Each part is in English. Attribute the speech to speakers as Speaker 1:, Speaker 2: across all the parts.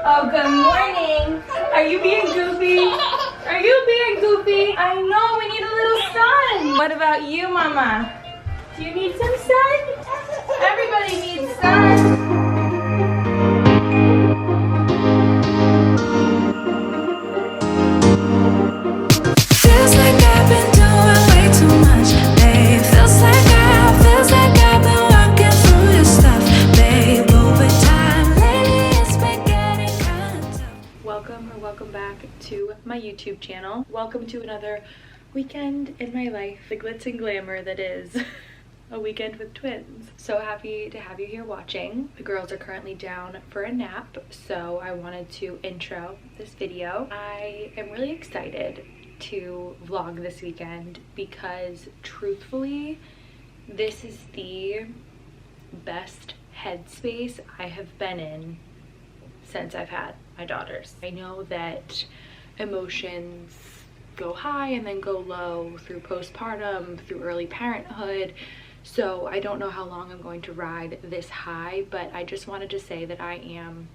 Speaker 1: Oh, good morning. Are you being goofy? Are you being goofy? I know, we need a little sun. What about you, Mama? Do you need some sun? Everybody needs sun.
Speaker 2: Feels like I've been doing way too much, babe. Feels like I've been working through your stuff, babe. Over time, lately it's been getting kind of tough.
Speaker 1: Welcome back to my YouTube channel. Welcome to another weekend in my life, the glitz and glamour that is a weekend with twins. So happy to have you here watching. The girls are currently down for a nap, so I wanted to intro this video. I am really excited to vlog this weekend because truthfully, this is the best headspace I have been in since I've had my daughters. I know that emotions go high and then go low through postpartum, through early parenthood. So I don't know how long I'm going to ride this high, but I just wanted to say that I am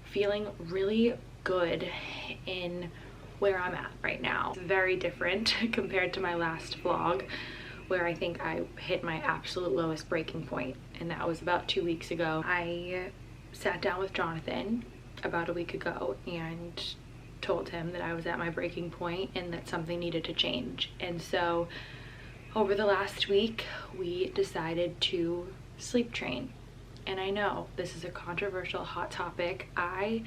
Speaker 1: feeling really good in where I'm at right now. It's very different compared to my last vlog, where I think I hit my absolute lowest breaking point, and that was about 2 weeks ago. I sat down with Jonathan about a week ago and told him that I was at my breaking point and that something needed to change. And so over the last week, we decided to sleep train. And I know this is a controversial hot topic. I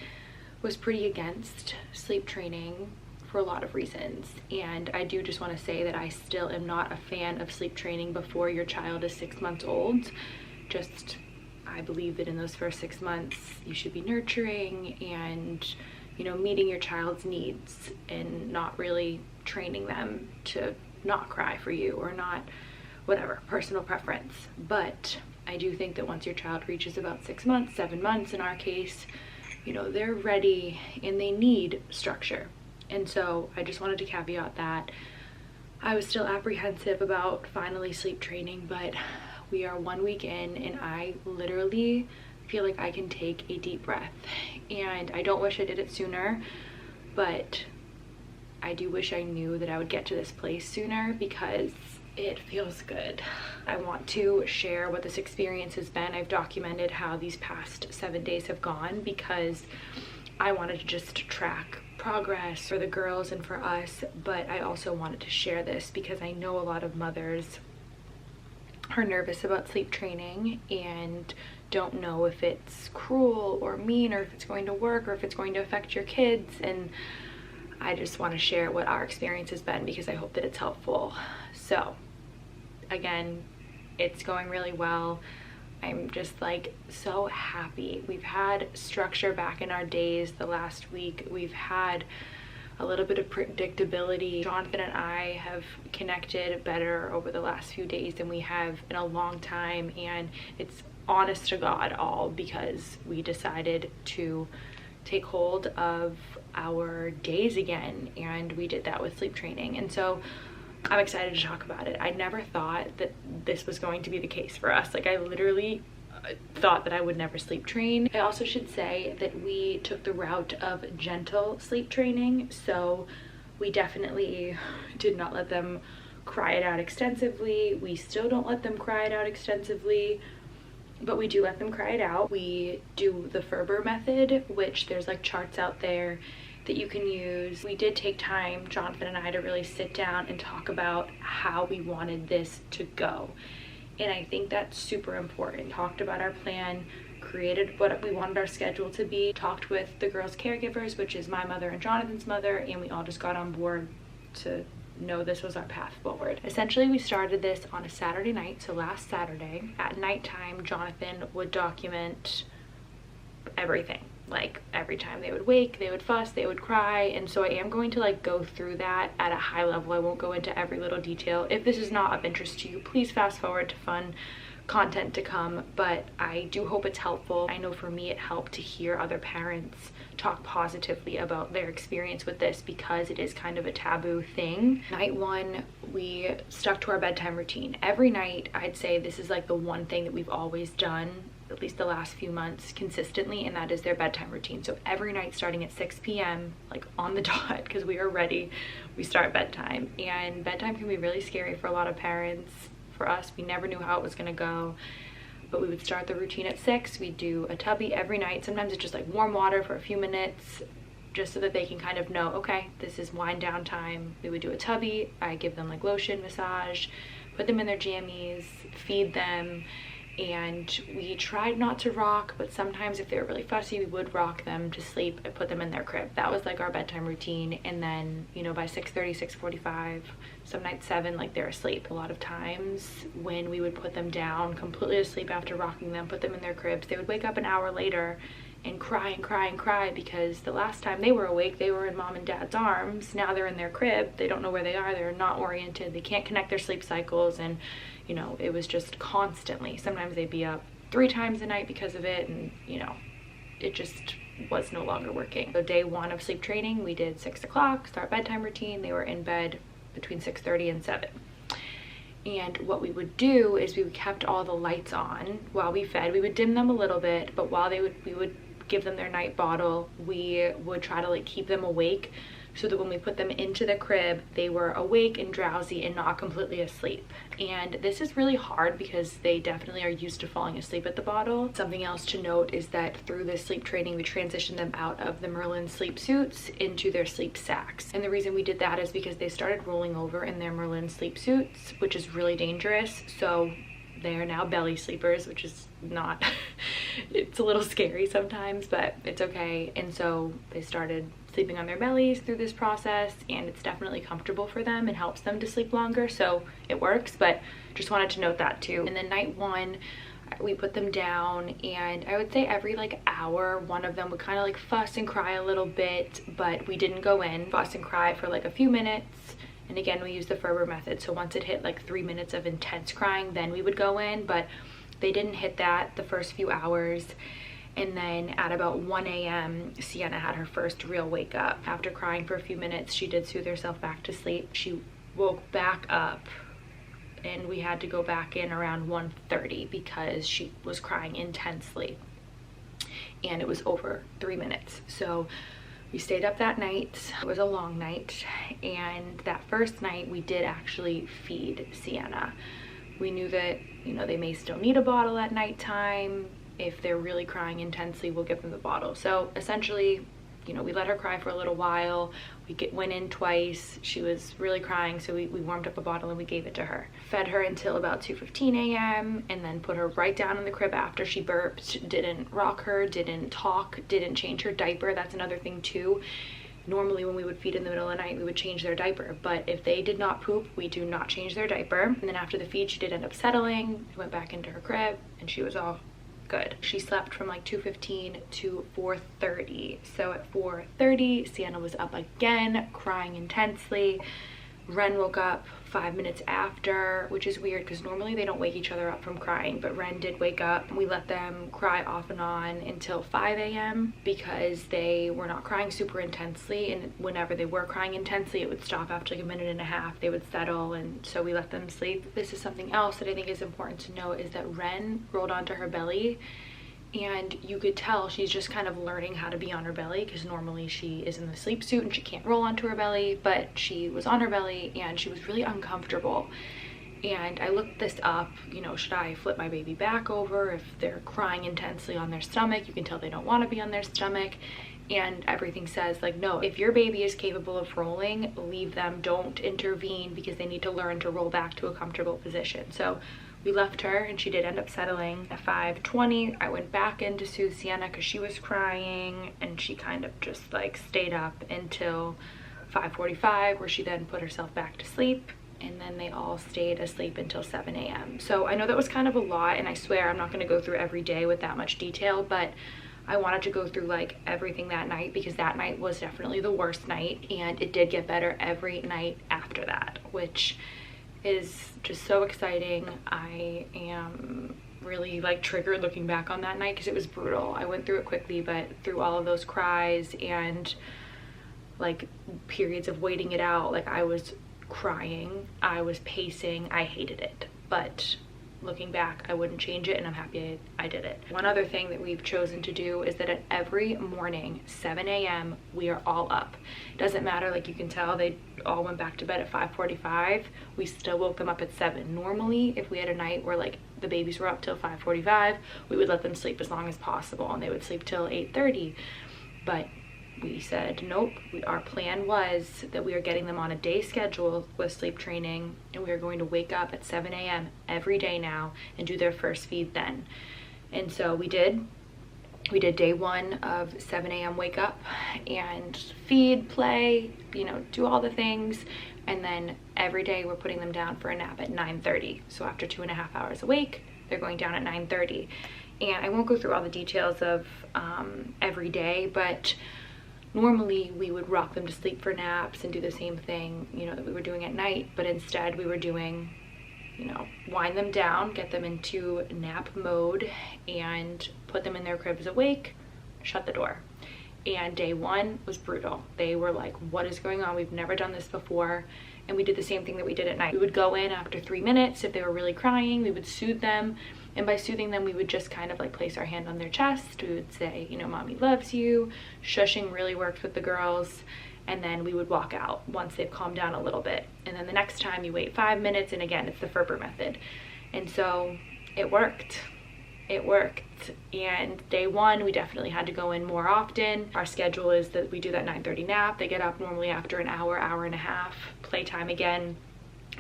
Speaker 1: was pretty against sleep training for a lot of reasons. And I do just want to say that I still am not a fan of sleep training before your child is 6 months old. I believe that in those first 6 months, you should be nurturing and, you know, meeting your child's needs and not really training them to not cry for you or not, whatever, personal preference. But I do think that once your child reaches about 6 months, 7 months in our case, you know, they're ready and they need structure. And so I just wanted to caveat that. I was still apprehensive about finally sleep training, but we are 1 week in and I literally feel like I can take a deep breath. And I don't wish I did it sooner, but I do wish I knew that I would get to this place sooner because it feels good. I want to share what this experience has been. I've documented how these past 7 days have gone because I wanted to just track progress for the girls and for us, but I also wanted to share this because I know a lot of mothers are nervous about sleep training and don't know if it's cruel or mean or if it's going to work or if it's going to affect your kids. And I just want to share what our experience has been because I hope that it's helpful. So again, it's going really well. I'm just like so happy. We've had structure back in our days the last week. We've had a little bit of predictability. Jonathan and I have connected better over the last few days than we have in a long time, and it's honest to God all because we decided to take hold of our days again, and we did that with sleep training. And so I'm excited to talk about it. I never thought that this was going to be the case for us. Like, I literally thought that I would never sleep train. I also should say that we took the route of gentle sleep training, so we definitely did not let them cry it out extensively. We still don't let them cry it out extensively, but we do let them cry it out. We do the Ferber method, which there's like charts out there that you can use. We did take time, Jonathan and I, to really sit down and talk about how we wanted this to go. And I think that's super important. Talked about our plan, created what we wanted our schedule to be, talked with the girls' caregivers, which is my mother and Jonathan's mother, and we all just got on board to know this was our path forward. Essentially, we started this on a Saturday night, so last Saturday. At nighttime, Jonathan would document everything. Like, every time they would wake, they would fuss, they would cry. And so I am going to like go through that at a high level. I won't go into every little detail. If this is not of interest to you, please fast forward to fun content to come, but I do hope it's helpful. I know for me it helped to hear other parents talk positively about their experience with this because it is kind of a taboo thing. Night one, we stuck to our bedtime routine. Every night, I'd say this is like the one thing that we've always done at least the last few months consistently, and that is their bedtime routine. So every night starting at 6 p.m. like on the dot, because we are ready, we start bedtime. And bedtime can be really scary for a lot of parents. For us, we never knew how it was going to go, but we would start the routine at 6. We do a tubby every night. Sometimes it's just like warm water for a few minutes, just so that they can kind of know, okay, this is wind down time. We would do a tubby. I give them like lotion, massage, put them in their jammies, feed them, and we tried not to rock, but sometimes if they were really fussy, we would rock them to sleep and put them in their crib. That was like our bedtime routine. And then, you know, by 6:30, 6:45, some nights 7, like they're asleep. A lot of times when we would put them down completely asleep after rocking them, put them in their cribs, they would wake up an hour later and cry and cry and cry, because the last time they were awake, they were in mom and dad's arms. Now they're in their crib. They don't know where they are. They're not oriented. They can't connect their sleep cycles. And, you know, it was just constantly. Sometimes they'd be up 3 times a night because of it. And, you know, it just was no longer working. So day 1 of sleep training, we did 6 o'clock, start bedtime routine. They were in bed between 6:30 and 7. And what we would do is we kept all the lights on while we fed. We would dim them a little bit, but while we would give them their night bottle, we would try to like keep them awake, so that when we put them into the crib, they were awake and drowsy and not completely asleep. And this is really hard because they definitely are used to falling asleep at the bottle. Something else to note is that through this sleep training, we transitioned them out of the Merlin sleep suits into their sleep sacks. And the reason we did that is because they started rolling over in their Merlin sleep suits, which is really dangerous. So they are now belly sleepers, which is not, it's a little scary sometimes, but it's okay. And so they started sleeping on their bellies through this process, and it's definitely comfortable for them and helps them to sleep longer, so it works. But just wanted to note that too. And then night 1, we put them down, and I would say every like hour, one of them would kind of like fuss and cry a little bit, but we didn't go in, fuss and cry for like a few minutes. And again, we use the Ferber method. So once it hit like 3 minutes of intense crying, then we would go in, but they didn't hit that the first few hours. And then at about 1 a.m., Sienna had her first real wake up. After crying for a few minutes, she did soothe herself back to sleep. She woke back up, and we had to go back in around 1:30 because she was crying intensely. And it was over 3 minutes. So we stayed up that night. It was a long night. And that first night, we did actually feed Sienna. We knew that, you know, they may still need a bottle at nighttime. If they're really crying intensely, we'll give them the bottle. So essentially, you know, we let her cry for a little while. We went in twice. She was really crying, so we warmed up a bottle and we gave it to her. Fed her until about 2:15 a.m. and then put her right down in the crib after she burped. Didn't rock her, didn't talk, didn't change her diaper. That's another thing too. Normally when we would feed in the middle of the night, we would change their diaper, but if they did not poop, we do not change their diaper. And then after the feed, she did end up settling, went back into her crib, and she was all good. She slept from like 2:15 to 4:30. So at 4:30, Sienna was up again, crying intensely. Ren woke up 5 minutes after, which is weird because normally they don't wake each other up from crying, but Ren did wake up. We let them cry off and on until 5 a.m. because they were not crying super intensely, and whenever they were crying intensely, it would stop after like a minute and a half. They would settle, and so we let them sleep. This is something else that I think is important to note, is that Ren rolled onto her belly, and you could tell she's just kind of learning how to be on her belly, because normally she is in the sleep suit and she can't roll onto her belly, but she was on her belly and she was really uncomfortable. And I looked this up, you know, should I flip my baby back over if they're crying intensely on their stomach? You can tell they don't want to be on their stomach. And everything says like, no, if your baby is capable of rolling, leave them, don't intervene, because they need to learn to roll back to a comfortable position. So we left her, and she did end up settling. At 5:20, I went back in to soothe Sienna because she was crying, and she kind of just like stayed up until 5:45, where she then put herself back to sleep. And then they all stayed asleep until 7 a.m. So I know that was kind of a lot, and I swear I'm not going to go through every day with that much detail, but I wanted to go through like everything that night, because that night was definitely the worst night, and it did get better every night after that, which is just so exciting. I am really like triggered looking back on that night because it was brutal. I went through it quickly, but through all of those cries and like periods of waiting it out, like I was crying, I was pacing, I hated it, but looking back, I wouldn't change it, and I'm happy I did it. One other thing that we've chosen to do is that at every morning, 7 a.m., we are all up. It doesn't matter, like you can tell, they all went back to bed at 5:45. We still woke them up at 7. Normally, if we had a night where like the babies were up till 5:45, we would let them sleep as long as possible, and they would sleep till 8:30. But we said nope. Our plan was that we are getting them on a day schedule with sleep training, and we are going to wake up at 7 a.m. every day now and do their first feed then. And so we did day 1 of 7 a.m. wake up and feed, play, you know, do all the things, and then every day we're putting them down for a nap at 9:30. So after 2.5 hours awake, they're going down at 9:30. And I won't go through all the details of every day, but normally we would rock them to sleep for naps and do the same thing, you know, that we were doing at night, but instead we were doing, you know, wind them down, get them into nap mode, and put them in their cribs awake, shut the door. And day 1 was brutal. They were like, what is going on? We've never done this before. And we did the same thing that we did at night. We would go in after 3 minutes. If they were really crying, we would soothe them. And by soothing them, we would just kind of like place our hand on their chest. We would say, you know, mommy loves you. Shushing really worked with the girls. And then we would walk out once they've calmed down a little bit. And then the next time you wait 5 minutes, and again, it's the Ferber method. And so it worked. It worked. And day 1, we definitely had to go in more often. Our schedule is that we do that 9:30 nap. They get up normally after an hour, hour and a half. Playtime again.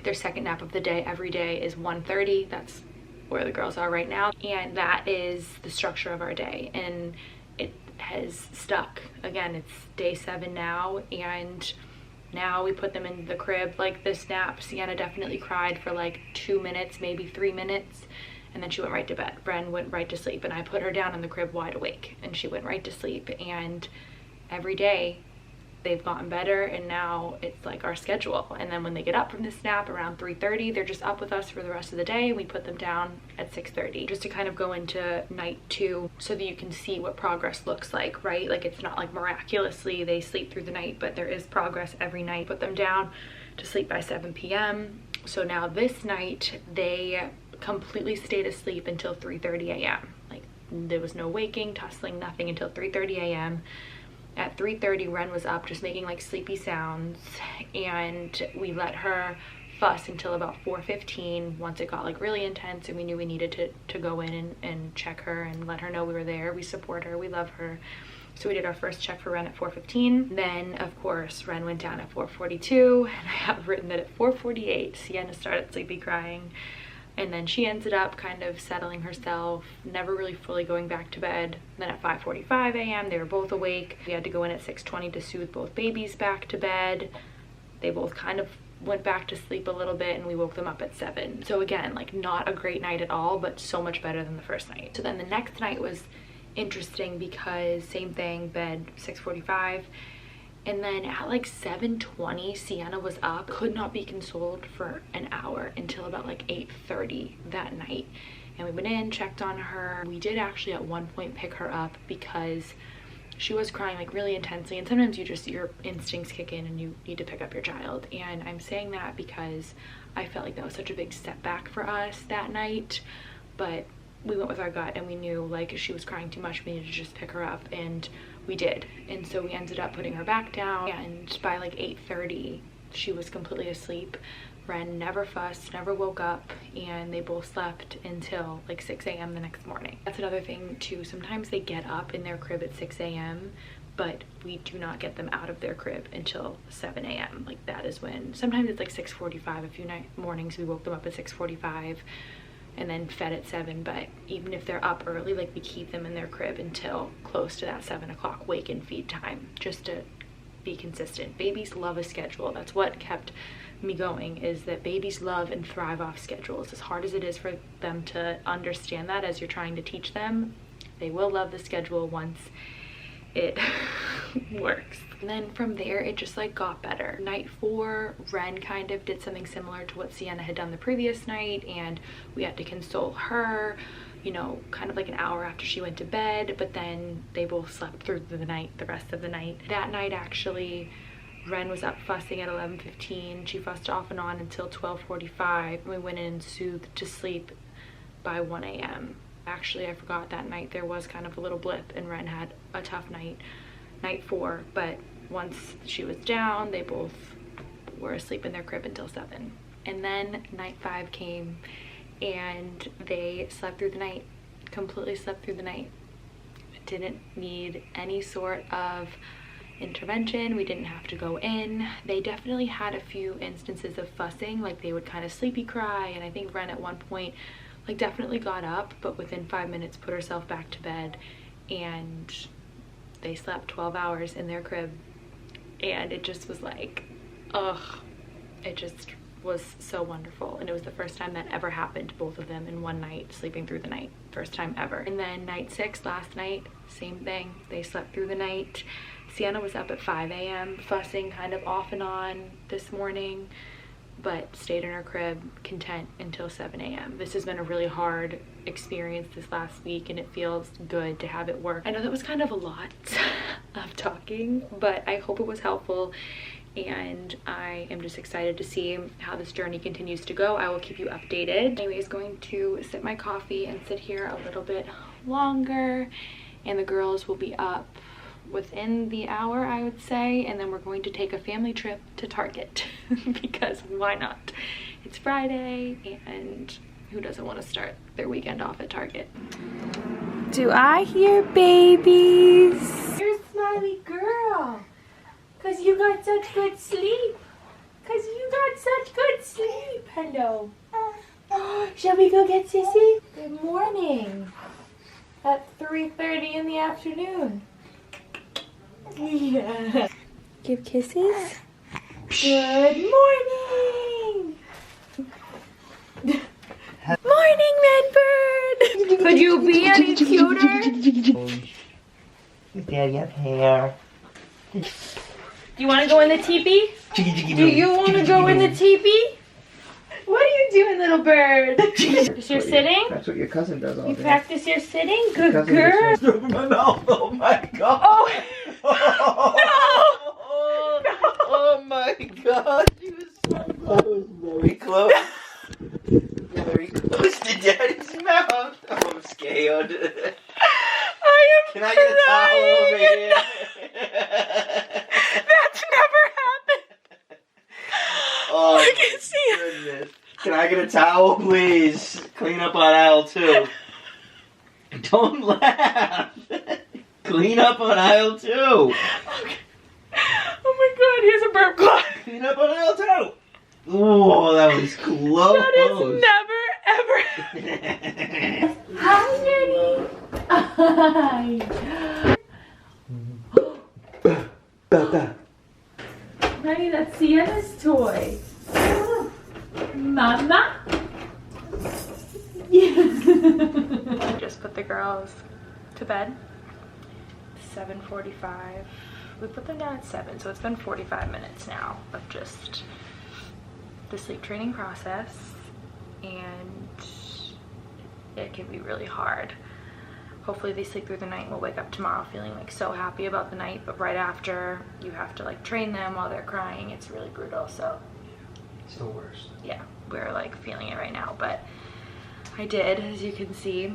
Speaker 1: Their second nap of the day every day is 1:30. That's where the girls are right now. And that is the structure of our day. And it has stuck. Again, it's day 7 now, and now we put them in the crib. Like this nap, Sienna definitely cried for like 2 minutes, maybe 3 minutes, and then she went right to bed. Bren went right to sleep, and I put her down in the crib wide awake, and she went right to sleep. And every day they've gotten better, and now it's like our schedule. And then when they get up from this nap around 3:30, they're just up with us for the rest of the day, and we put them down at 6:30, just to kind of go into night 2 so that you can see what progress looks like, right? Like it's not like miraculously they sleep through the night, but there is progress every night. Put them down to sleep by 7 p.m. So now this night they completely stayed asleep until 3:30 a.m. Like there was no waking, tussling, nothing until 3:30 a.m. At 3:30, Ren was up just making like sleepy sounds, and we let her fuss until about 4:15 once it got like really intense and we knew we needed to go in and check her and let her know we were there. We support her, we love her. So we did our first check for Ren at 4:15. Then of course Ren went down at 4:42, and I have written that at 4:48 Sienna started sleepy crying. And then she ended up kind of settling herself, never really fully going back to bed. Then at 5:45 a.m. they were both awake. We had to go in at 6:20 to soothe both babies back to bed. They both kind of went back to sleep a little bit, and we woke them up at 7. So again, like not a great night at all, but so much better than the first night. So then the next night was interesting because same thing, bed 6:45. And then at like 7:20, Sienna was up, could not be consoled for an hour until about like 8:30 that night. And we went in, checked on her. We did actually at one point pick her up because she was crying like really intensely. And sometimes your instincts kick in and you need to pick up your child. And I'm saying that because I felt like that was such a big setback for us that night. But we went with our gut, and we knew like if she was crying too much, we needed to just pick her up, and we did. And so we ended up putting her back down, and by like 8:30 she was completely asleep. Ren never fussed, never woke up, and they both slept until like 6 a.m. the next morning. That's another thing too, sometimes they get up in their crib at 6 a.m. but we do not get them out of their crib until 7 a.m. Like that is when, sometimes it's like 6:45. A few mornings we woke them up at 6:45 and then fed at 7. But even if they're up early, like we keep them in their crib until close to that 7 o'clock wake and feed time, just to be consistent. Babies love a schedule. That's what kept me going, is that babies love and thrive off schedules. As hard as it is for them to understand that as you're trying to teach them, they will love the schedule once it works. And then from there it just like got better. Night 4, Ren kind of did something similar to what Sienna had done the previous night, and we had to console her, you know, kind of like an hour after she went to bed. But then they both slept through the night, the rest of the night. That night actually Ren was up fussing at 11:15. She fussed off and on until 12:45. We went in and soothed to sleep by 1 a.m. Actually, I forgot that night there was kind of a little blip and Ren had a tough night 4, but once she was down, they both were asleep in their crib until 7. And then night 5 came and they slept through the night, completely slept through the night. Didn't need any sort of intervention. We didn't have to go in. They definitely had a few instances of fussing, like they would kind of sleepy cry, and I think Ren at one point like definitely got up, but within 5 minutes put herself back to bed, and they slept 12 hours in their crib. And it just was like, ugh, it just was so wonderful. And it was the first time that ever happened to both of them in one night, sleeping through the night. First time ever. And then night 6 last night, same thing. They slept through the night. Sienna was up at 5 a.m. fussing kind of off and on this morning, but stayed in her crib content until 7 a.m. This has been a really hard experience this last week, and it feels good to have it work. I know that was kind of a lot of talking, but I hope it was helpful, and I am just excited to see how this journey continues to go. I will keep you updated. Anyways, going to sip my coffee and sit here a little bit longer, and the girls will be up within the hour, I would say, and then we're going to take a family trip to Target because why not? It's Friday, and who doesn't want to start their weekend off at Target? Do I hear babies? You're a smiley girl, because you got such good sleep. Hello. Shall we go get Sissy? Good morning. At 3:30 in the afternoon. Yeah. Give kisses. Good morning. Morning, Redbird. Could you be any cuter?
Speaker 3: Daddy up here.
Speaker 1: Do you want to go in the teepee? Do you want to go in the teepee? What are you doing, little bird? Practice your sitting?
Speaker 3: That's what your cousin does all
Speaker 1: You
Speaker 3: day.
Speaker 1: practice your sitting? Good girl.
Speaker 3: Open my mouth. Oh my god.
Speaker 1: Oh.
Speaker 3: No. Oh my god. She was so close. Very close. Very close to Daddy's mouth. Oh, I'm scared. Can I get a towel over here?
Speaker 1: That's never happened.
Speaker 3: Oh
Speaker 1: I can see it.
Speaker 3: goodness. Can I get a towel, please? Clean up on aisle 2. Don't laugh. Clean up on aisle 2.
Speaker 1: Okay. Oh my god, here's a burp cloth.
Speaker 3: Clean up on aisle 2. Oh, that was close.
Speaker 1: That is never ever. Hi, Daddy. Hi. Honey, that's Sienna's toy. Mama? Just put the girls to bed. 7:45. We put them down at 7, so it's been 45 minutes now of just the sleep training process, and it can be really hard. Hopefully they sleep through the night and we'll wake up tomorrow feeling like so happy about the night, but right after you have to like train them while they're crying. It's really brutal. So
Speaker 3: It's the worst.
Speaker 1: yeah, we're like feeling it right now. But I did, as you can see,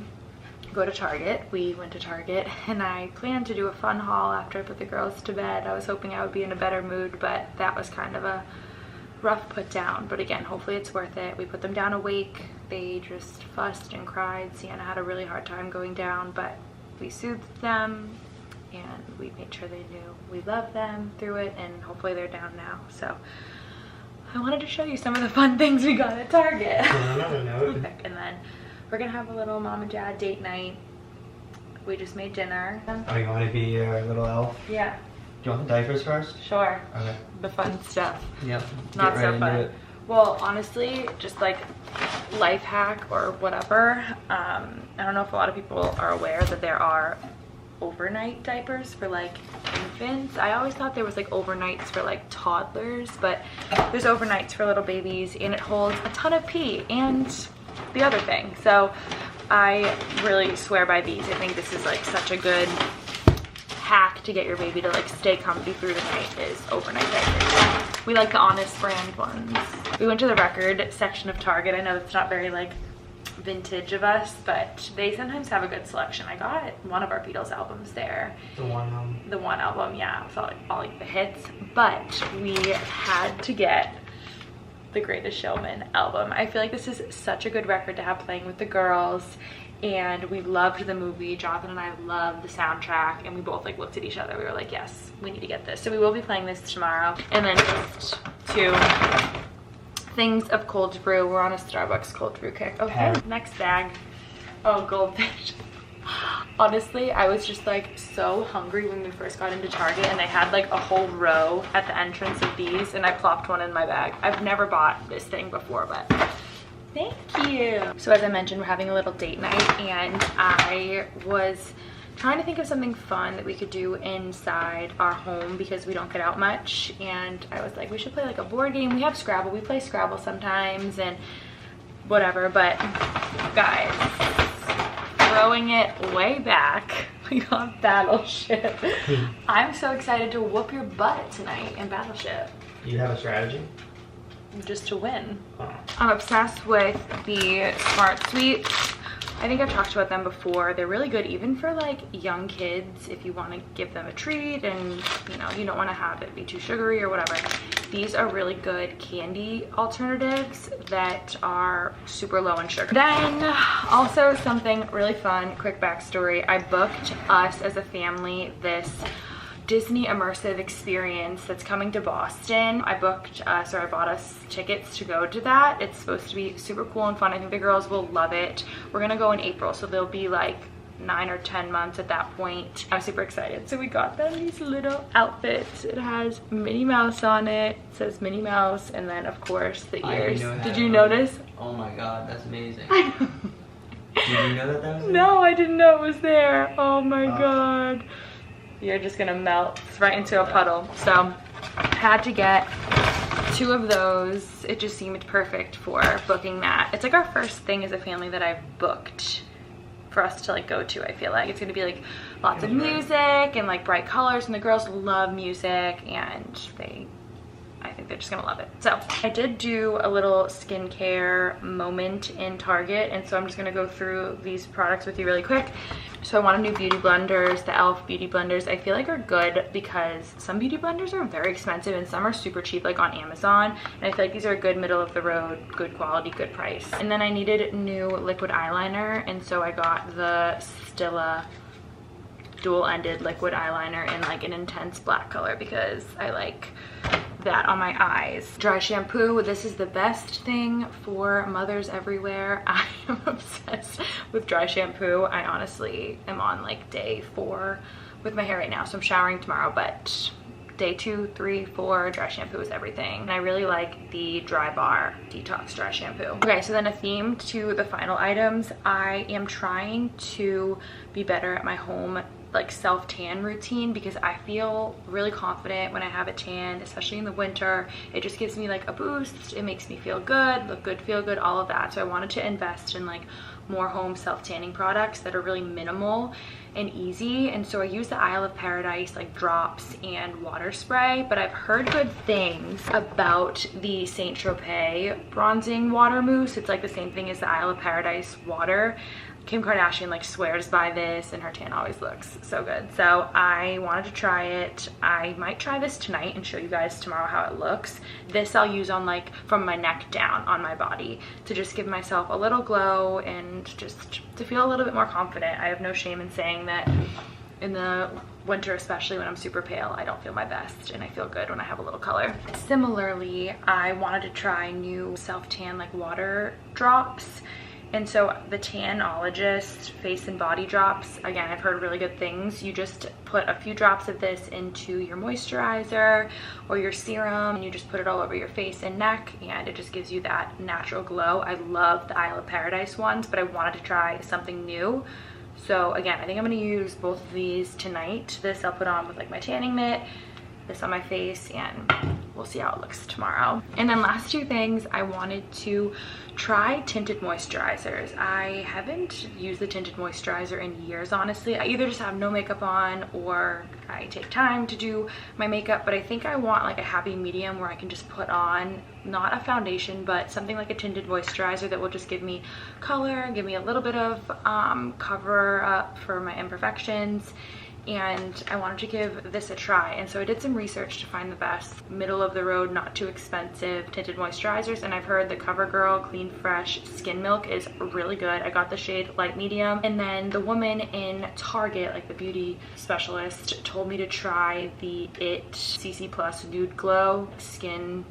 Speaker 1: go to Target. We went to Target and I planned to do a fun haul after I put the girls to bed. I was hoping I would be in a better mood, but that was kind of a rough put down. But again, hopefully it's worth it. We put them down awake. They just fussed and cried. Sienna had a really hard time going down, but we soothed them and we made sure they knew we loved them through it, and hopefully they're down now. So I wanted to show you some of the fun things we got at Target. And then we're gonna have a little mom and dad date night. We just made dinner.
Speaker 3: Oh, you want to be your little elf?
Speaker 1: Yeah,
Speaker 3: Do you want the diapers first?
Speaker 1: sure.
Speaker 3: Okay.
Speaker 1: The fun stuff.
Speaker 3: Yep.
Speaker 1: Not so fun. Well, honestly, just like life hack or whatever. I don't know if a lot of people are aware that there are overnight diapers for like infants. I always thought there was like overnights for like toddlers, but there's overnights for little babies, and it holds a ton of pee and the other thing. So I really swear by these. I think this is like such a good hack to get your baby to like stay comfy through the night is overnight diapers. We like the Honest brand ones. We went to the record section of Target. I know it's not very like vintage of us, but they sometimes have a good selection. I got one of our Beatles albums there.
Speaker 3: The one
Speaker 1: album, yeah, with all like the hits, but we had to get the Greatest Showman album. I feel like this is such a good record to have playing with the girls, and we loved the movie. Jonathan and I loved the soundtrack, and we both like looked at each other. We were like, yes, we need to get this. So we will be playing this tomorrow. And then just 2 things of cold brew. We're on a Starbucks cold brew kick. Okay, next bag. Oh, goldfish. Honestly, I was just like so hungry when we first got into Target, and they had like a whole row at the entrance of these, and I plopped one in my bag. I've never bought this thing before, but thank you. So as I mentioned, we're having a little date night, and I was trying to think of something fun that we could do inside our home because we don't get out much, and I was like, we should play like a board game. We have Scrabble. We play Scrabble sometimes and whatever, but guys, throwing it way back, we got Battleship. I'm so excited to whoop your butt tonight in Battleship.
Speaker 3: You have a strategy?
Speaker 1: Just to win.
Speaker 3: Oh.
Speaker 1: I'm obsessed with the Smart Sweets. I think I've talked about them before. They're really good even for like young kids if you want to give them a treat and you don't want to have it be too sugary or whatever. These are really good candy alternatives that are super low in sugar. Then also something really fun, quick backstory. I booked us as a family this Disney immersive experience that's coming to Boston. I booked us, or I bought us tickets to go to that. It's supposed to be super cool and fun. I think the girls will love it. We're gonna go in April, so they'll be like 9 or 10 months at that point. I'm super excited. So we got them these little outfits. It has Minnie Mouse on it. It says Minnie Mouse, and then of course the ears. Did you notice?
Speaker 3: Oh my god, that's amazing. Did you know that was there?
Speaker 1: No, I didn't know it was there. Oh my god. You're just gonna melt right into a puddle. So I had to get 2 of those. It just seemed perfect for booking that. It's like our first thing as a family that I've booked for us to like go to. I feel like it's gonna be like lots of music and like bright colors, and the girls love music, and I think they're just gonna love it. So I did do a little skincare moment in Target, and so I'm just gonna go through these products with you really quick. So I wanted new beauty blenders. The e.l.f. beauty blenders I feel like are good because some beauty blenders are very expensive and some are super cheap like on Amazon, and I feel like these are a good middle of the road, good quality, good price. And then I needed new liquid eyeliner, and so I got the Stila dual-ended liquid eyeliner in like an intense black color because I like that on my eyes. Dry shampoo. This is the best thing for mothers everywhere. I am obsessed with dry shampoo. I honestly am on like day 4 with my hair right now, so I'm showering tomorrow, but day 2, 3, 4, dry shampoo is everything. And I really like the Dry Bar Detox Dry Shampoo. Okay, so then a theme to the final items. I am trying to be better at my home like self-tan routine because I feel really confident when I have a tan, especially in the winter. It just gives me like a boost. It makes me feel good, look good, feel good, all of that. So I wanted to invest in like more home self-tanning products that are really minimal and easy. And so I use the Isle of Paradise like drops and water spray, but I've heard good things about the Saint Tropez bronzing water mousse. It's like the same thing as the Isle of Paradise water. Kim Kardashian like swears by this, and her tan always looks so good. So I wanted to try it. I might try this tonight and show you guys tomorrow how it looks. This I'll use on like from my neck down on my body to just give myself a little glow and just to feel a little bit more confident. I have no shame in saying that in the winter, especially when I'm super pale, I don't feel my best, and I feel good when I have a little color. Similarly, I wanted to try new self-tan like water drops. And so the Tanologist face and body drops, again, I've heard really good things. You just put a few drops of this into your moisturizer or your serum, and you just put it all over your face and neck, and it just gives you that natural glow. I love the Isle of Paradise ones, but I wanted to try something new. So again, I think I'm gonna use both of these tonight. This I'll put on with like my tanning mitt. this on my face and we'll see how it looks tomorrow. And then last two things, I wanted to try tinted moisturizers. I haven't used the tinted moisturizer in years, honestly. I either just have no makeup on or I take time to do my makeup, but I think I want like a happy medium where I can just put on not a foundation, but something like a tinted moisturizer that will just give me color, give me a little bit of cover up for my imperfections. And I wanted to give this a try, and so I did some research to find the best middle of the road, not too expensive tinted moisturizers, and I've heard the CoverGirl Clean Fresh Skin Milk is really good. I got the shade light medium, and then the woman in Target, like the beauty specialist, told me to try the IT CC Plus Nude Glow Skin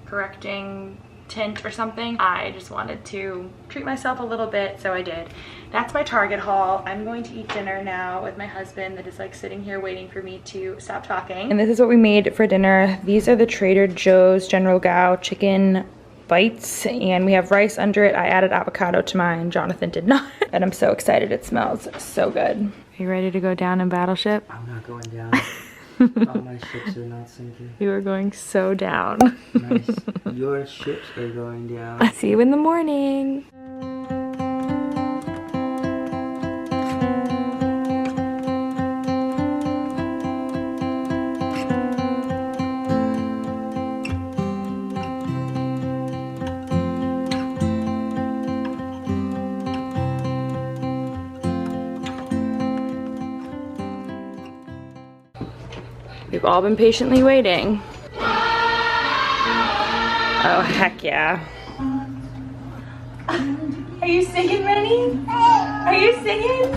Speaker 1: Correcting tint or something. I just wanted to treat myself a little bit, so I did. That's my Target haul. I'm going to eat dinner now with my husband that is like sitting here waiting for me to stop talking. And this is what we made for dinner. These are the Trader Joe's General Gao chicken bites, and we have rice under it. I added avocado to mine. Jonathan did not. And I'm so excited. It smells so good. Are you ready to go down in Battleship?
Speaker 3: I'm not going down. All my ships are not sinking.
Speaker 1: You are going so down.
Speaker 3: Nice. Your ships are going down.
Speaker 1: See you in the morning. We've all been patiently waiting. Oh, heck yeah. Are you singing, Rennie? Are you singing?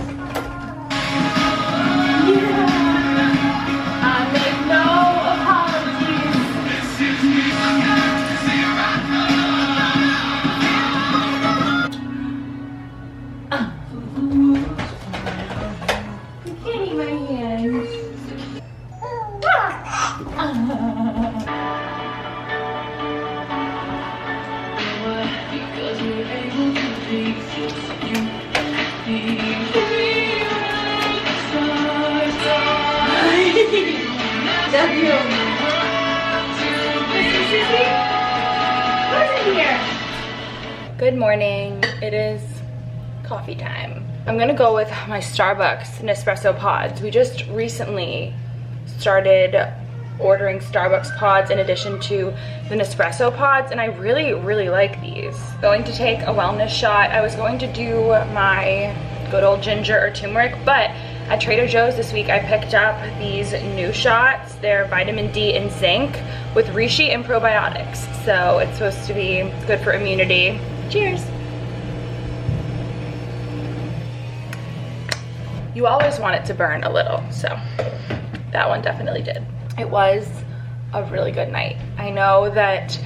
Speaker 1: Yeah. I make no apologies. You can't eat my hands. Good morning. It is coffee time. I'm gonna go with my Starbucks Nespresso pods. We just recently started ordering Starbucks pods in addition to the Nespresso pods, and I really like these. Going to take a wellness shot. I was going to do my good old ginger or turmeric, but at Trader Joe's this week I picked up these new shots. They're vitamin D and zinc with reishi and probiotics, so it's supposed to be good for immunity. Cheers. You always want it to burn a little, so that one definitely did. It was a really good night. I know that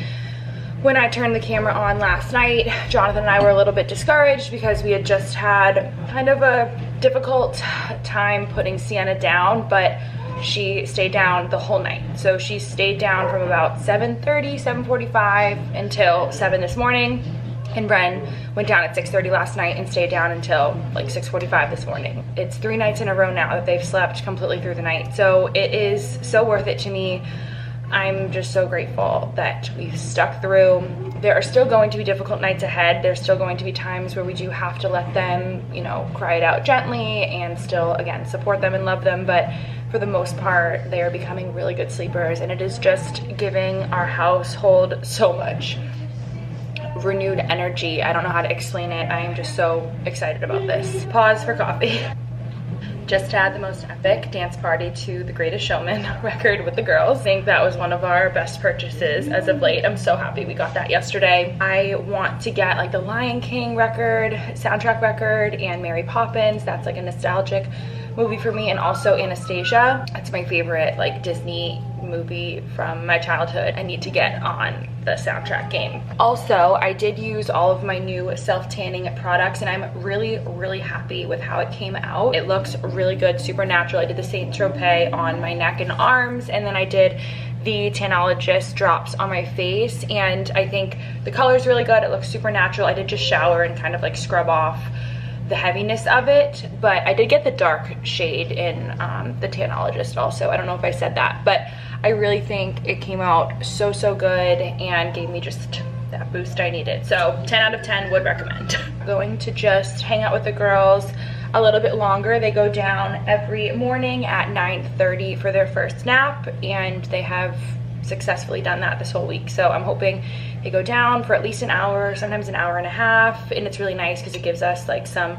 Speaker 1: when I turned the camera on last night, Jonathan and I were a little bit discouraged because we had just had kind of a difficult time putting Sienna down, but she stayed down the whole night. So she stayed down from about 7:30, 7:45 until 7 this morning. And Bren went down at 6:30 last night and stayed down until like 6:45 this morning. It's 3 nights in a row now that they've slept completely through the night. So it is so worth it to me. I'm just so grateful that we've stuck through. There are still going to be difficult nights ahead. There's still going to be times where we do have to let them, you know, cry it out gently and still, again, support them and love them. But for the most part, they are becoming really good sleepers, and it is just giving our household so much renewed energy. I don't know how to explain it. I am just so excited about this. Pause for coffee. Just had the most epic dance party to The Greatest Showman record with the girls. I think that was one of our best purchases as of late. I'm so happy we got that yesterday. I want to get like the Lion King record, soundtrack record, and Mary Poppins. That's like a nostalgic movie for me, and also Anastasia. That's my favorite like Disney movie from my childhood. I need to get on the soundtrack game. Also, I did use all of my new self-tanning products, and I'm really happy with how it came out. It looks really good, super natural. I did the Saint Tropez on my neck and arms, and then I did the Tanologist drops on my face, and I think the color is really good. It looks super natural. I did just shower and kind of like scrub off the heaviness of it, but I did get the dark shade in the Tanologist also. I don't know if I said that, but I really think it came out so good and gave me just that boost I needed. So 10 out of 10 would recommend. I'm going to just hang out with the girls a little bit longer. They go down every morning at 9:30 for their first nap, and they have successfully done that this whole week. So I'm hoping they go down for at least an hour, sometimes an hour and a half, and it's really nice because it gives us like some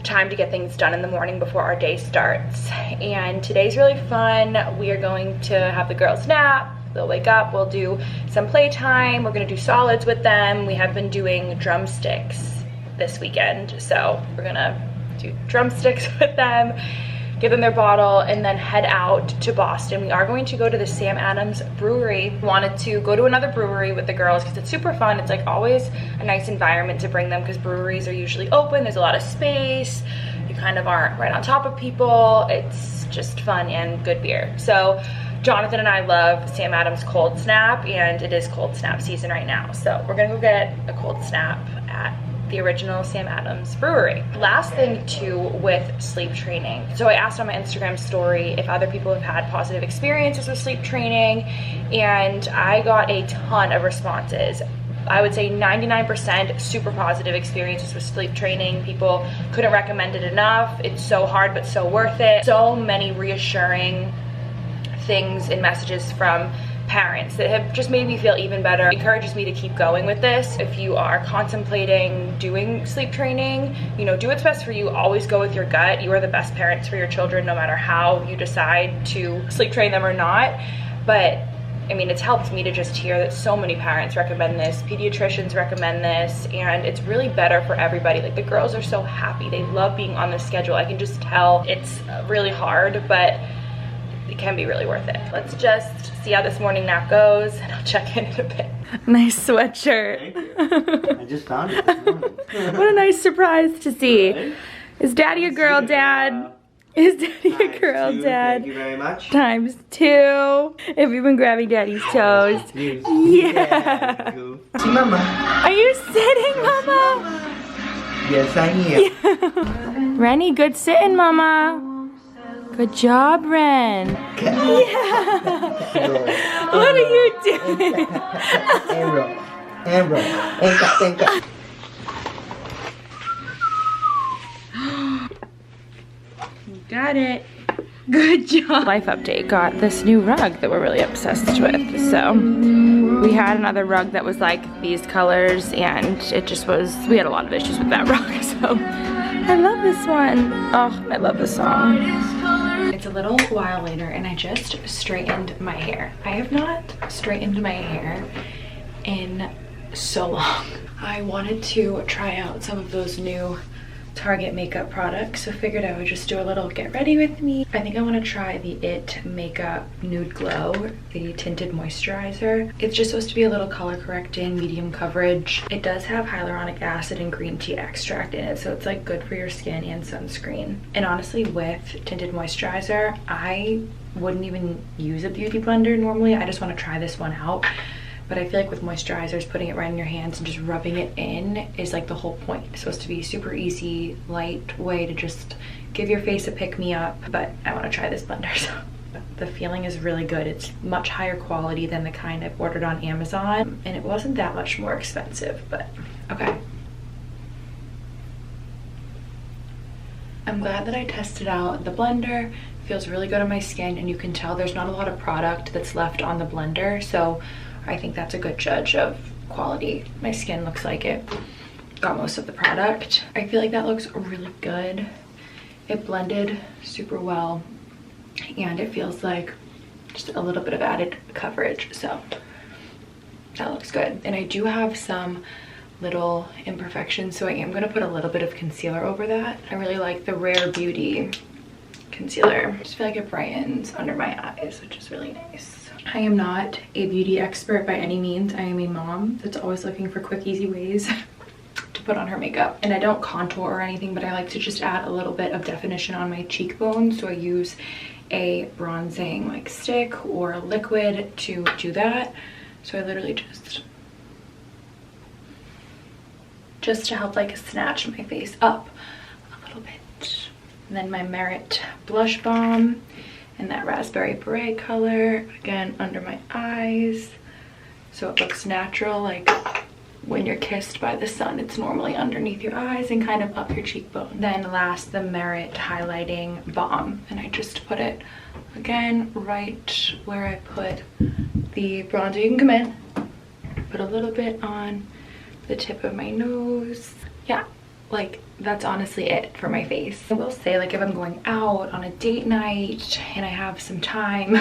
Speaker 1: time to get things done in the morning before our day starts. And today's really fun. We are going to have the girls nap. They'll wake up, we'll do some playtime. We're gonna do solids with them. We have been doing drumsticks this weekend, so we're gonna do drumsticks with them, give them their bottle, and then head out to Boston. We are going to go to the Sam Adams brewery. Wanted to go to another brewery with the girls because it's super fun. It's like always a nice environment to bring them because breweries are usually open, there's a lot of space, you kind of aren't right on top of people. It's just fun and good beer. So Jonathan and I love Sam Adams Cold Snap, and it is cold snap season right now. So we're gonna go get a cold snap at the original Sam Adams brewery. Last thing too with sleep training. So I asked on my Instagram story if other people have had positive experiences with sleep training, and I got a ton of responses. I would say 99% super positive experiences with sleep training. People couldn't recommend it enough. It's so hard but so worth it. So many reassuring things and messages from parents that have just made me feel even better. It encourages me to keep going with this. If you are contemplating doing sleep training, you know, do what's best for you. Always go with your gut. You are the best parents for your children no matter how you decide to sleep train them or not. But I mean, it's helped me to just hear that so many parents recommend this, pediatricians recommend this, and it's really better for everybody. Like, the girls are so happy. They love being on the schedule. I can just tell it's really hard, but it can be really worth it. Let's just see how this morning nap goes, and I'll check in a bit. Nice sweatshirt.
Speaker 3: Thank you. I just found it this morning.
Speaker 1: What a nice surprise to see.
Speaker 3: Right?
Speaker 1: Is Daddy a girl, Dad? Is Daddy a girl, Dad?
Speaker 3: Thank you very much.
Speaker 1: Times 2. Have you been grabbing Daddy's toes? Yeah.
Speaker 3: Goof. See, Mama.
Speaker 1: Are you sitting, Mama?
Speaker 3: Yes, I am.
Speaker 1: Rennie, good sitting, Mama. Good job, Ren. Yeah. What are you doing?
Speaker 3: And roll. Thank you.
Speaker 1: Got it. Good job. Life update. Got this new rug that we're really obsessed with. So we had another rug that was like these colors, and it just was, we had a lot of issues with that rug. So I love this one. Oh, I love this song. It's a little while later, and I just straightened my hair. I have not straightened my hair in so long. I wanted to try out some of those new Target makeup products, so figured I would just do a little get ready with me. I think I want to try the IT Makeup Nude Glow, the tinted moisturizer. It's just supposed to be a little color correcting, medium coverage. It does have hyaluronic acid and green tea extract in it, so it's like good for your skin and sunscreen. And honestly, with tinted moisturizer, I wouldn't even use a beauty blender normally. I just want to try this one out. But I feel like with moisturizers, putting it right in your hands and just rubbing it in is like the whole point. It's supposed to be super easy, light way to just give your face a pick-me-up. But I want to try this blender, so the feeling is really good. It's much higher quality than the kind I've ordered on Amazon, and it wasn't that much more expensive, but okay. I'm glad that I tested out the blender. It feels really good on my skin, and you can tell there's not a lot of product that's left on the blender, so I think that's a good judge of quality. My skin looks like it got most of the product. I feel like that looks really good. It blended super well, and it feels like just a little bit of added coverage, so that looks good. And I do have some little imperfections, so I am gonna put a little bit of concealer over that. I really like the Rare Beauty concealer. I just feel like it brightens under my eyes, which is really nice. I am not a beauty expert by any means. I am a mom that's always looking for quick, easy ways to put on her makeup. And I don't contour or anything, but I like to just add a little bit of definition on my cheekbones. So I use a bronzing like stick or a liquid to do that. So I literally just to help like snatch my face up And then my Merit blush balm in that raspberry beret color, again under my eyes, so it looks natural, like when you're kissed by the sun, it's normally underneath your eyes and kind of up your cheekbone. Then last, the Merit highlighting balm, and I just put it again right where I put the bronzer. You can come in, put a little bit on the tip of my nose. Yeah, like that's honestly it for my face. I will say, like, if I'm going out on a date night and I have some time,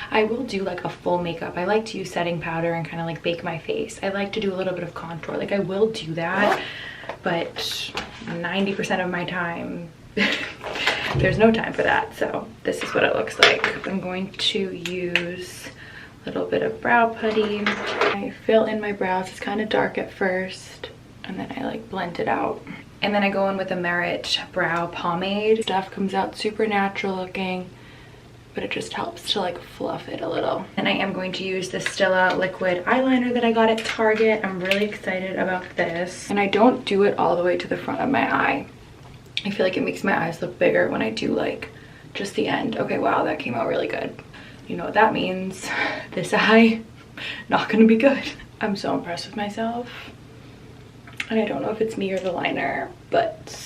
Speaker 1: I will do like a full makeup. I like to use setting powder and kind of like bake my face. I like to do a little bit of contour. Like, I will do that, but 90% of my time there's no time for that. So this is what it looks like. I'm going to use a little bit of brow putty. I fill in my brows. It's kind of dark at first, and then I like blend it out. And then I go in with a Merit brow pomade. Stuff comes out super natural looking, but it just helps to like fluff it a little. And I am going to use the Stila liquid eyeliner that I got at Target. I'm really excited about this. And I don't do it all the way to the front of my eye. I feel like it makes my eyes look bigger when I do like just the end. Okay, wow, that came out really good. You know what that means. This eye, not gonna be good. I'm so impressed with myself. And I don't know if it's me or the liner, but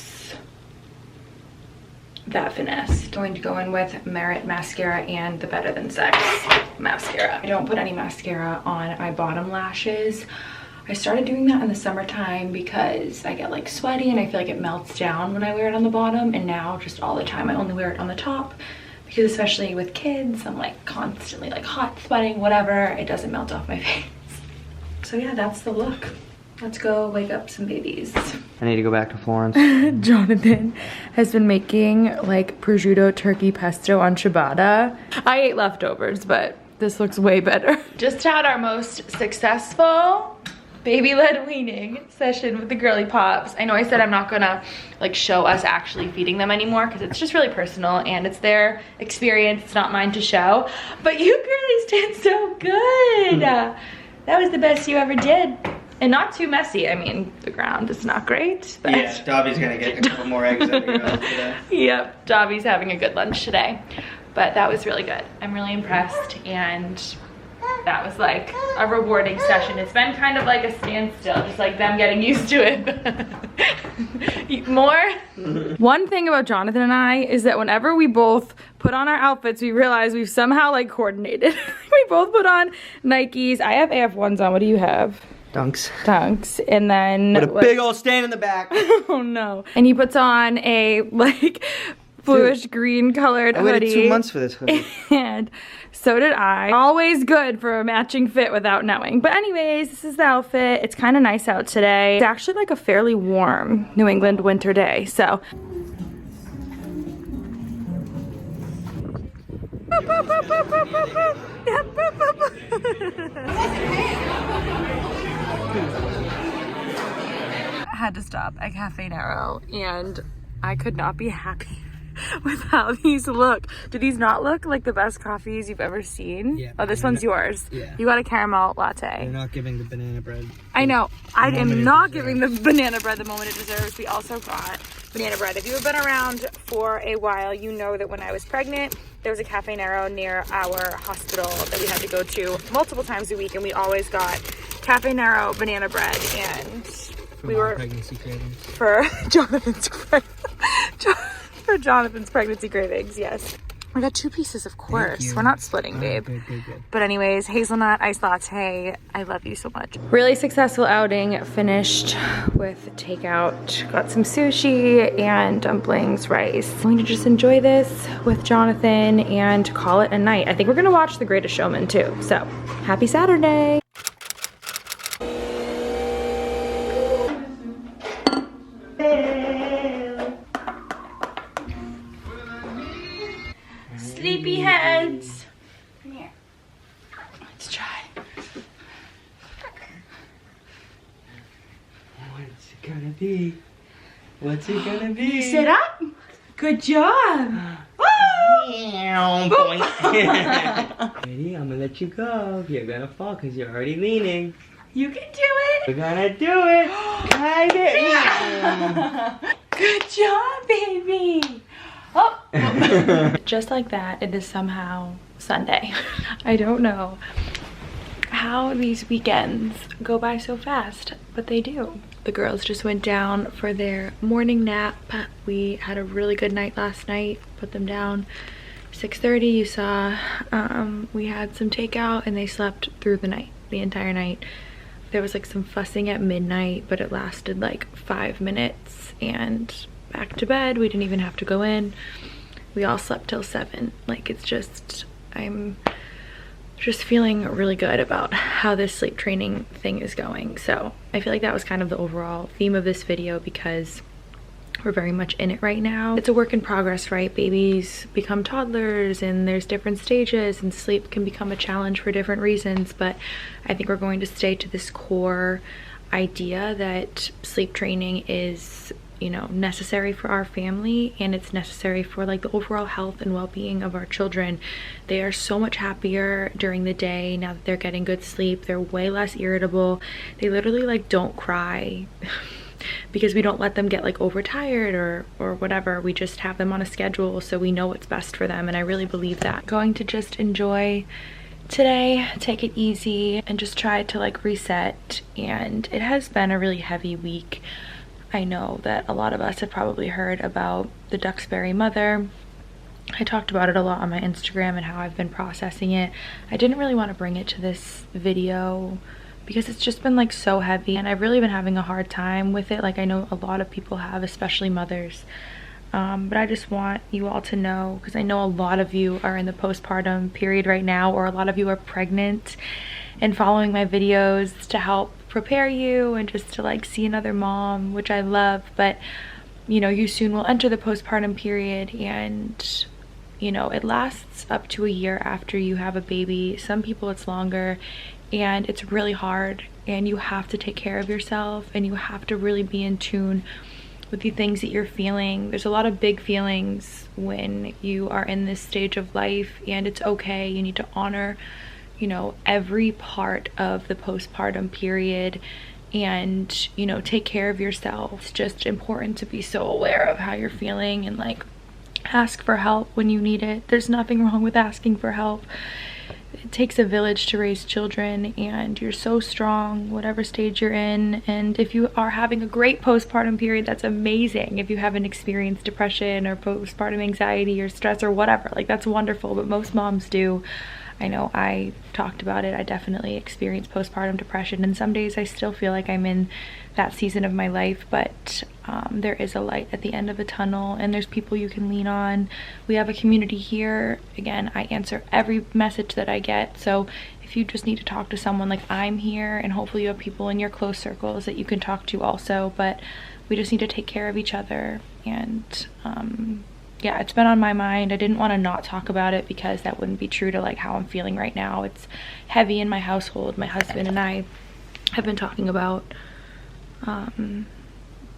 Speaker 1: that finesse. Going to go in with Merit mascara and the Better Than Sex mascara. I don't put any mascara on my bottom lashes. I started doing that in the summertime because I get like sweaty and I feel like it melts down when I wear it on the bottom, and now just all the time I only wear it on the top, because especially with kids, I'm like constantly like hot sweating, whatever, it doesn't melt off my face. So yeah, that's the look. Let's go wake up some babies.
Speaker 3: I need to go back to Florence.
Speaker 1: Jonathan has been making like prosciutto turkey pesto on ciabatta. I ate leftovers, but this looks way better. Just had our most successful baby-led weaning session with the girly pops. I know I said I'm not gonna like show us actually feeding them anymore because it's just really personal and it's their experience, it's not mine to show. But you girlies did so good. That was the best you ever did. And not too messy. I mean, the ground is not great. But
Speaker 3: Yeah, Dobby's gonna get a couple more eggs out of your mouth today.
Speaker 1: Yep, Dobby's having a good lunch today. But that was really good. I'm really impressed, and that was like a rewarding session. It's been kind of like a standstill, just like them getting used to it. More? One thing about Jonathan and I is that whenever we both put on our outfits, we realize we've somehow like coordinated. We both put on Nikes. I have AF1s on. What do you have? Dunks. And then
Speaker 3: With a big old stain in the back.
Speaker 1: Oh no. And he puts on a like bluish green colored hoodie.
Speaker 3: I waited 2 months for this hoodie.
Speaker 1: And so did I. Always good for a matching fit without knowing. But anyways, this is the outfit. It's kind of nice out today. It's actually like a fairly warm New England winter day. So I had to stop at Cafe Nero, and I could not be happy with how these look. Do these not look like the best coffees you've ever seen?
Speaker 3: Yeah.
Speaker 1: Oh, this one's yours.
Speaker 3: Yeah.
Speaker 1: You got a caramel latte.
Speaker 3: You're not giving the banana bread.
Speaker 1: I know. I am not giving the banana bread the moment it deserves. We also got banana bread. If you've been around for a while, you know that when I was pregnant, there was a Cafe Nero near our hospital that we had to go to multiple times a week, and we always got Cafe Nero banana bread, and we were
Speaker 3: pregnancy cravings.
Speaker 1: For Jonathan's pregnancy cravings, yes. I got 2 pieces, of course. We're not splitting, babe.
Speaker 3: Good.
Speaker 1: But anyways, hazelnut iced latte. I love you so much. Really successful outing. Finished with takeout. Got some sushi and dumplings, rice. I'm going to just enjoy this with Jonathan and call it a night. I think we're gonna watch The Greatest Showman too. So, happy Saturday. Sleepyheads. Come here. Let's try.
Speaker 3: What's it gonna be? What's it gonna be?
Speaker 1: Sit up. Good job.
Speaker 3: Ready? I'm gonna let you go. You're gonna fall because you're already leaning.
Speaker 1: You can do it.
Speaker 3: We're gonna do it. Hi there.
Speaker 1: Good job, baby. Oh! Just like that, it is somehow Sunday. I don't know how these weekends go by so fast, but they do. The girls just went down for their morning nap. We had a really good night last night, put them down 6:30. You saw we had some takeout and they slept through the night, the entire night. There was like some fussing at midnight, but it lasted like 5 minutes and back to bed. We didn't even have to go in. We all slept till 7. Like, it's just, I'm just feeling really good about how this sleep training thing is going. So I feel like that was kind of the overall theme of this video, because we're very much in it right now. It's a work in progress, right? Babies become toddlers and there's different stages, and sleep can become a challenge for different reasons, but I think we're going to stay to this core idea that sleep training is, you know, necessary for our family, and it's necessary for like the overall health and well-being of our children. They are so much happier during the day now that they're getting good sleep. They're way less irritable. They literally like don't cry because we don't let them get like overtired or whatever. We just have them on a schedule, so we know what's best for them, and I really believe that. Going to just enjoy today, take it easy, and just try to like reset. And it has been a really heavy week. I know that a lot of us have probably heard about the Duxbury mother. I talked about it a lot on my Instagram and how I've been processing it. I didn't really want to bring it to this video because it's just been like so heavy, and I've really been having a hard time with it. Like, I know a lot of people have, especially mothers. But I just want you all to know, because I know a lot of you are in the postpartum period right now, or a lot of you are pregnant and following my videos to help prepare you and just to like see another mom, which I love. But you know, you soon will enter the postpartum period, and you know, it lasts up to a year after you have a baby. Some people it's longer, and it's really hard, and you have to take care of yourself, and you have to really be in tune with the things that you're feeling. There's a lot of big feelings when you are in this stage of life, and it's okay. You need to honor, you know, every part of the postpartum period, and you know, take care of yourself. It's just important to be so aware of how you're feeling and like ask for help when you need it. There's nothing wrong with asking for help. It takes a village to raise children, and you're so strong whatever stage you're in. And if you are having a great postpartum period, that's amazing. If you haven't experienced depression or postpartum anxiety or stress or whatever, like, that's wonderful, but most moms do. I know I talked about it. I definitely experienced postpartum depression, and some days I still feel like I'm in that season of my life, but there is a light at the end of the tunnel, and there's people you can lean on. We have a community here. Again, I answer every message that I get, so if you just need to talk to someone, like, I'm here, and hopefully you have people in your close circles that you can talk to also. But we just need to take care of each other. And yeah, it's been on my mind. I didn't want to not talk about it because that wouldn't be true to like how I'm feeling right now. It's heavy in my household. My husband and I have been talking about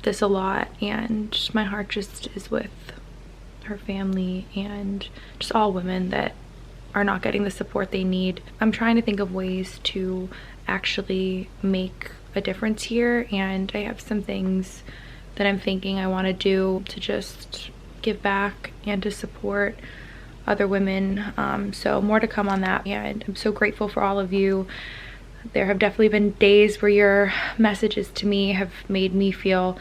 Speaker 1: this a lot, and my heart just is with her family and just all women that are not getting the support they need. I'm trying to think of ways to actually make a difference here, and I have some things that I'm thinking I want to do to just give back and to support other women. So more to come on that, and I'm so grateful for all of you. There have definitely been days where your messages to me have made me feel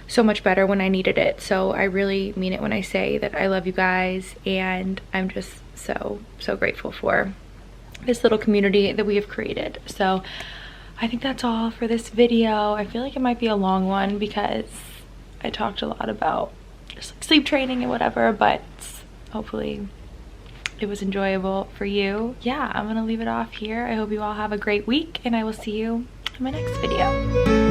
Speaker 1: so much better when I needed it. So I really mean it when I say that I love you guys, and I'm just so grateful for this little community that we have created. So I think that's all for this video. I feel like it might be a long one because I talked a lot about just like sleep training and whatever, but hopefully it was enjoyable for you. Yeah, I'm gonna leave it off here. I hope you all have a great week, and I will see you in my next video.